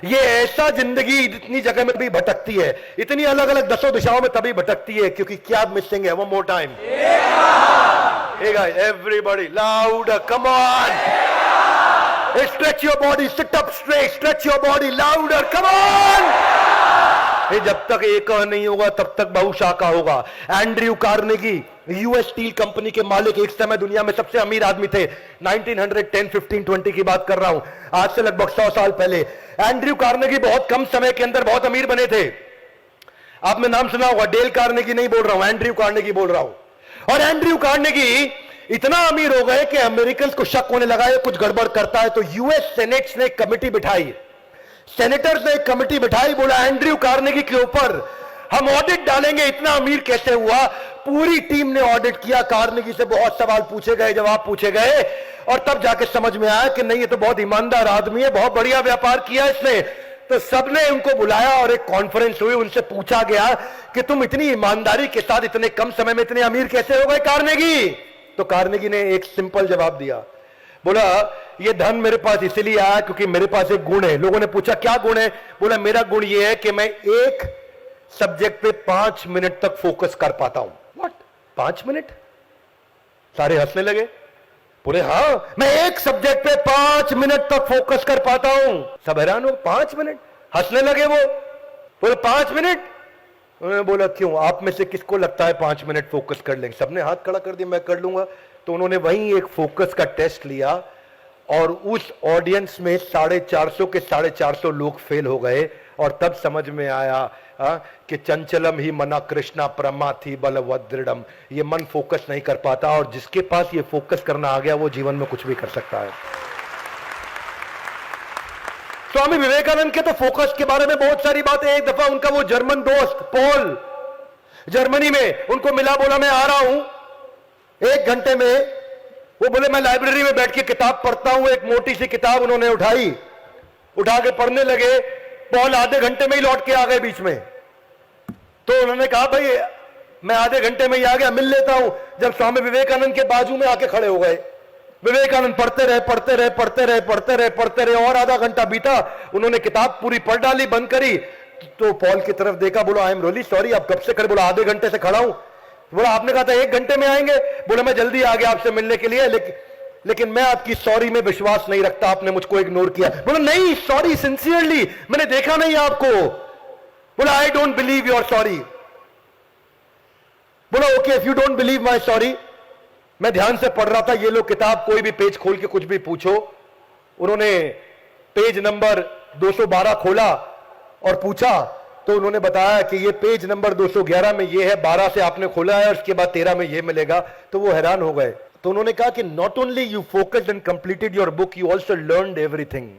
ये ऐसा जिंदगी इतनी जगह में भी भटकती है, इतनी अलग अलग दसों दिशाओं में तभी भटकती है क्योंकि क्या मिसिंग है। One more time, hey guys, everybody louder, come on, stretch your body, sit up straight, stretch your body louder, come on. ये जब तक एक नहीं होगा तब तक बहुशाखा होगा। Andrew Carnegie US steel company के मालिक, एक समय दुनिया में सबसे अमीर आदमी थे। 1910, 15, 20 की बात कर रहा हूं, आज से लगभग 100 साल पहले। एंड्रयू कार्नेगी बहुत कम समय के अंदर बहुत अमीर बने थे। आपने नाम सुना होगा, डेल कार्नेगी नहीं बोल रहा हूं, एंड्रयू कार्नेगी बोल रहा हूं। और एंड्रयू कार्नेगी इतना अमीर हो गए कि अमेरिकन को शक होने लगा है कुछ गड़बड़ करता है, तो यूएस सेनेट ने एक कमेटी बिठाई, सेनेटर्स ने एक कमेटी बिठाई, बोला एंड्रयू कार्नेगी के ऊपर हम ऑडिट डालेंगे, इतना अमीर कैसे हुआ। पूरी टीम ने ऑडिट किया, कार्नेगी से बहुत सवाल पूछे गए, जवाब पूछे गए, और तब जाके समझ में आया कि नहीं, ये तो बहुत ईमानदार आदमी है, बहुत बढ़िया व्यापार किया इसने। तो सबने उनको बुलाया और एक कॉन्फ्रेंस हुई, उनसे पूछा गया कि तुम इतनी ईमानदारी के साथ इतने कम समय में इतने अमीर कैसे हो गए कार्नेगी। तो कार्नेगी ने एक सिंपल जवाब दिया, बोला ये धन मेरे पास इसलिए आया क्योंकि मेरे पास एक गुण है। लोगों ने पूछा क्या गुण है, बोला मेरा गुण ये है कि मैं एक सब्जेक्ट पे 5 मिनट तक फोकस कर पाता हूं। What, 5 minute? सारे हंसने लगे, बोले हाँ, मैं एक सब्जेक्ट पे 5 मिनट तक फोकस कर पाता हूं। सब हैरान हो, 5 मिनट? हंसने लगे वो, बोले 5 मिनट? उन्होंने बोला क्यों, आप में से किसको लगता है 5 मिनट फोकस कर लेंगे? सबने हाथ खड़ा कर दिया, मैं कर लूंगा। तो उन्होंने वहीं एक फोकस का टेस्ट लिया और उस ऑडियंस में 450 के 450 लोग फेल हो गए। और तब समझ में आया कि चंचलम ही मना कृष्णा परमा थी बलवदृढ़म, ये मन फोकस नहीं कर पाता, और जिसके पास ये फोकस करना आ गया वो जीवन में कुछ भी कर सकता है। स्वामी विवेकानंद के तो फोकस के बारे में बहुत सारी बातें। एक दफा उनका वो जर्मन दोस्त पॉल जर्मनी में उनको मिला, बोला मैं आ रहा हूं 1 घंटे में। वो बोले मैं लाइब्रेरी में बैठ के किताब पढ़ता हूं। एक मोटी सी किताब उन्होंने उठा के पढ़ने लगे। पॉल आधे घंटे में ही लौट के आ गए बीच में। तो उन्होंने कहा भाई मैं आधे घंटे में ही आ गया, मिल लेता हूं। जब स्वामी विवेकानंद के बाजू में आके खड़े हो गए, विवेकानंद पढ़ते रहे और आधा घंटा बीता। उन्होंने किताब पूरी पढ़ डाली, बंद करी, तो पॉल की तरफ देखा, बोला आई एम रियली सॉरी, आप कब से खड़े? बोला आधे घंटे से खड़ा हूं। बोला आपने कहा था 1 घंटे में आएंगे। बोला मैं जल्दी आ गया आपसे मिलने के लिए, लेकिन मैं आपकी सॉरी में विश्वास नहीं रखता, आपने मुझको इग्नोर किया। बोला नहीं सॉरी, सिंसियरली, मैंने देखा नहीं आपको। बोला I don't believe your sorry. बोला okay if you don't believe my sorry. मैं ध्यान से पढ़ रहा था, ये लोग किताब कोई भी पेज खोल के कुछ भी पूछो। उन्होंने पेज नंबर 212 खोला और पूछा, तो उन्होंने बताया कि ये पेज नंबर 211 में ये है, 12 से आपने खोला है और उसके बाद 13 में ये मिलेगा। तो वो हैरान हो गए। तो उन्होंने कहा कि not only you focused and completed your book, you also learned everything.